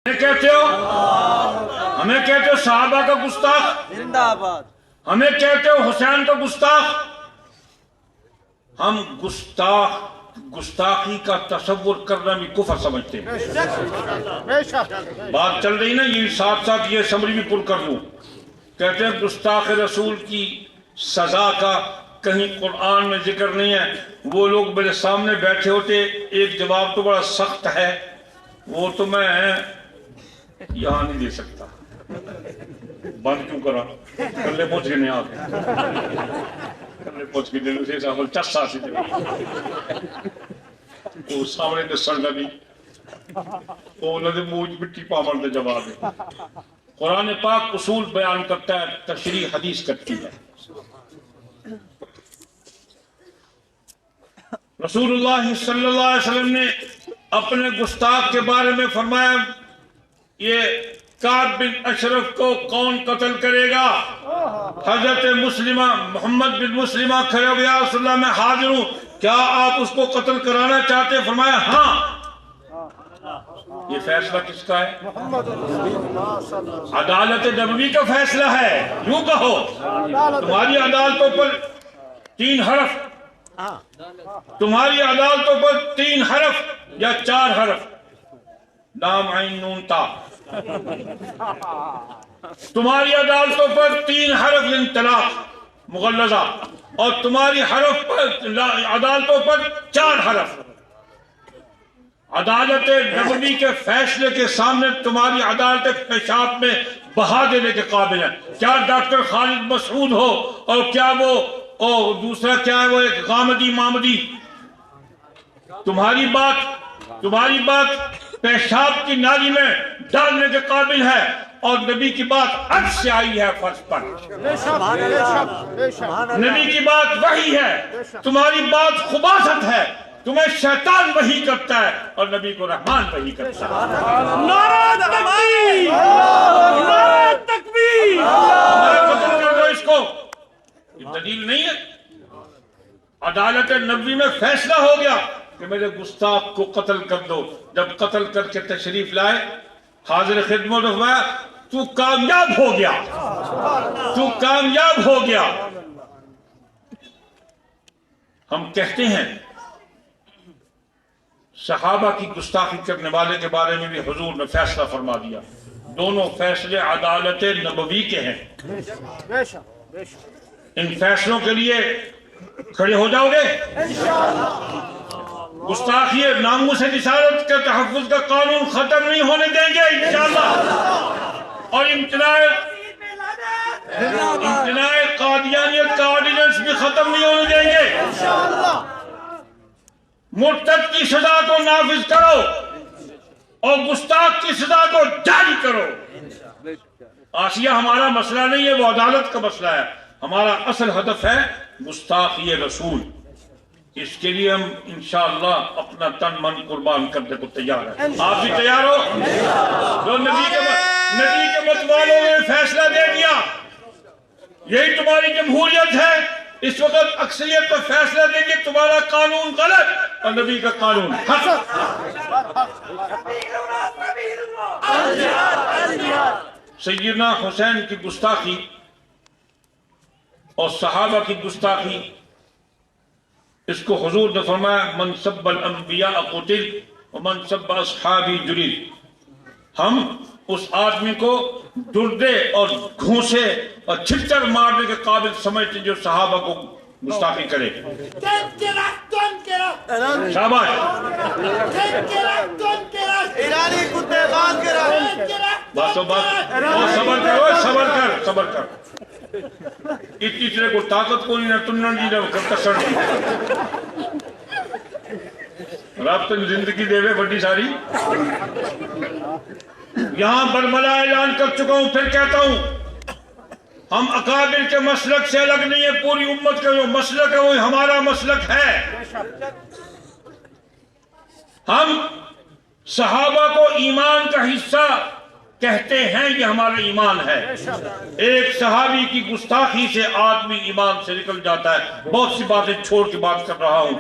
कहते हो, हमें कहते हो सहाबा का गुस्ताख, जिंदाबाद। हमें कहते हो हुसैन का गुस्ताख। हम गुस्ताखी का तसव्वुर करना भी कुफर समझते हैं। बात चल रही ना, ये साथ साथ ये समरी भी पुल कर दूं। कहते हैं गुस्ताख रसूल की सजा का कहीं कुरान में जिक्र नहीं है। वो लोग मेरे सामने बैठे होते, एक जवाब तो बड़ा सख्त है, वो तो मैं यहाँ नहीं दे सकता। बंद क्यों करा? कल्ले पहुंच के नहीं आते, कल्ले पहुंच के दिल से सामने चस्सा से वो सामने दसन लगी तो उन्होंने मुझ मिट्टी पावन का जवाब है। कुरान पाक उसूल बयान करता है, तशरीह हदीस करती है। रसूलुल्लाह सल्लल्लाहु अलैहि वसल्लम ने अपने गुस्ताख के बारे में फरमाया, ये काब बिन अशरफ को कौन कत्ल करेगा? हजरत मुस्लिमा मोहम्मद बिन मुस्लिमा खड़े हो गया, रसूलुल्लाह मैं हाजिर हूं, क्या आप उसको कत्ल कराना चाहते? फरमाया हाँ। ये फैसला किसका है? अदालत नबवी का फैसला है। यूं कहो, तुम्हारी अदालतों पर 3 हरफ, तुम्हारी अदालतों पर 3 हरफ या 4 हरफ, लाम आइन नून ता, तुम्हारी अदालतों पर 3 हरफ तलाक मुगल्लज़ा, और तुम्हारी हरफ पर अदालतों पर 4 हरफ। अदालत नबवी के फैसले के सामने तुम्हारी अदालत पेशाब में बहा देने के काबिल है। क्या डॉक्टर खालिद मसूद हो, और क्या वो दूसरा क्या है, वो एक गामदी मामदी। तुम्हारी बात पेशाब की नाली में डालने के काबिल है, और नबी की बात अर्श से आई है फर्श पर। नबी की बात वही है, तुम्हारी बात खुबासत है। तुम्हें शैतान वही करता है और नबी को रहमान वही करता है। नारा तकबीर, नारा तकबीर। कत्ल कर दो इसको, ये दलील नहीं है। अदालत नबवी में फैसला हो गया कि मेरे गुस्ताख को कत्ल कर दो। जब कत्ल करके तशरीफ लाए, हाजिर खिदमत हुआ, तू कामयाब हो गया, तू कामयाब हो गया। हम कहते हैं सहाबा की गुस्ताखी करने वाले के बारे में भी हुजूर ने फैसला फरमा दिया। दोनों फैसले अदालत नबवी के हैं। इन फैसलों के लिए खड़े हो जाओगे? गुस्ताखी नामूस से निशारत के तहफ़्फ़ुज़ का कानून खत्म नहीं होने देंगे इंशाअल्लाह। और इम्तिनाए कादियानियत का ऑर्डिनेंस भी खत्म नहीं होने देंगे। मुर्तद की सजा को नाफिज करो और गुस्ताख की सजा को जारी करो। आसिया हमारा मसला नहीं है, वो अदालत का मसला है। हमारा असल हदफ है गुस्ताखी रसूल। इसके लिए हम इंशाअल्लाह अपना तन मन कुर्बान करने को तैयार है। आप भी तैयार हो? जो नबी के मतवालों ने फैसला दे दिया, यही तुम्हारी जमहूरियत है। इस वक्त अक्सरियत पर फैसला देंगे तुम्हारा कानून गलत और नबी का कानून हक। सैयदना हुसैन की गुस्ताखी और सहाबा की गुस्ताखी, इसको हुजूर ने फरमाया मन सब्बल अंबिया क़ुतिल व मन सब्ब अस्हाबी जुलिल। हम उस आदमी को दुर्दे और घूंसे और छिच्चर मारने के काबिल समझते जो सहाबा को गुस्ताखी करे। शाबाश। सबर कर। इतने को ताकत को नहीं तुन्नन जी रब तो जिंदगी देवे बड़ी सारी। यहां बरमला ऐलान कर चुका हूं, फिर कहता हूं, हम अकाबिर के मसलक से अलग नहीं है। पूरी उम्मत का जो मसलक है वो हमारा मसलक है। हम सहाबा को ईमान का हिस्सा कहते हैं, ये हमारा ईमान है। एक सहाबी की गुस्ताखी से आदमी ईमान से निकल जाता है। बहुत सी बातें छोड़ के बात कर रहा हूं।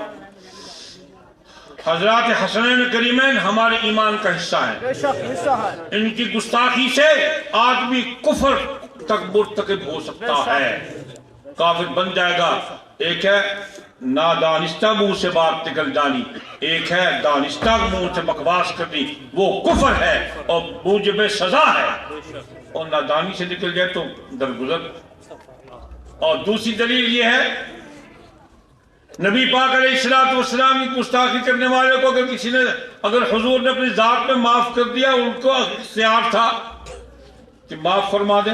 حضرات حسنین کریمین ہمارے ایمان کا حصہ ہیں. بے شک حصہ ہے. ان کی گستاخی سے آدمی کفر تک مرتکب ہو سکتا ہے، کافر بن جائے گا. ایک ہے نادانستہ منہ سے بات نکل جانی، ایک ہے دانستہ منہ سے بکواس کرنی، وہ کفر ہے اور موجب سزا ہے. اور نادانی سے نکل جائے تو درگزر. اور دوسری دلیل یہ ہے نبی پاک علیہ السلام کی گستاخی کرنے والے کو اگر کسی نے اگر حضور نے اپنی ذات میں معاف کر دیا، ان کو اختیار تھا کہ معاف فرما دیں.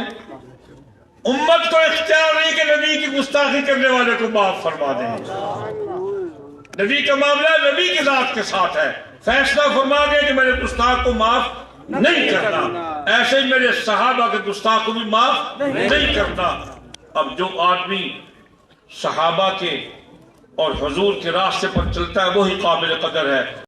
امت کو اختیار نہیں کہ نبی کی گستاخی کرنے والے کو معاف فرما دیں. نبی کا معاملہ نبی کی ذات کے ساتھ ہے. فیصلہ فرما دیں کہ میرے گستاخ کو معاف نہیں کرنا، ایسے ہی میرے صحابہ کے گستاخ کو بھی معاف نہیں کرنا. اب جو آدمی صحابہ کے اور حضور کے راستے پر چلتا ہے وہی قابل قدر ہے.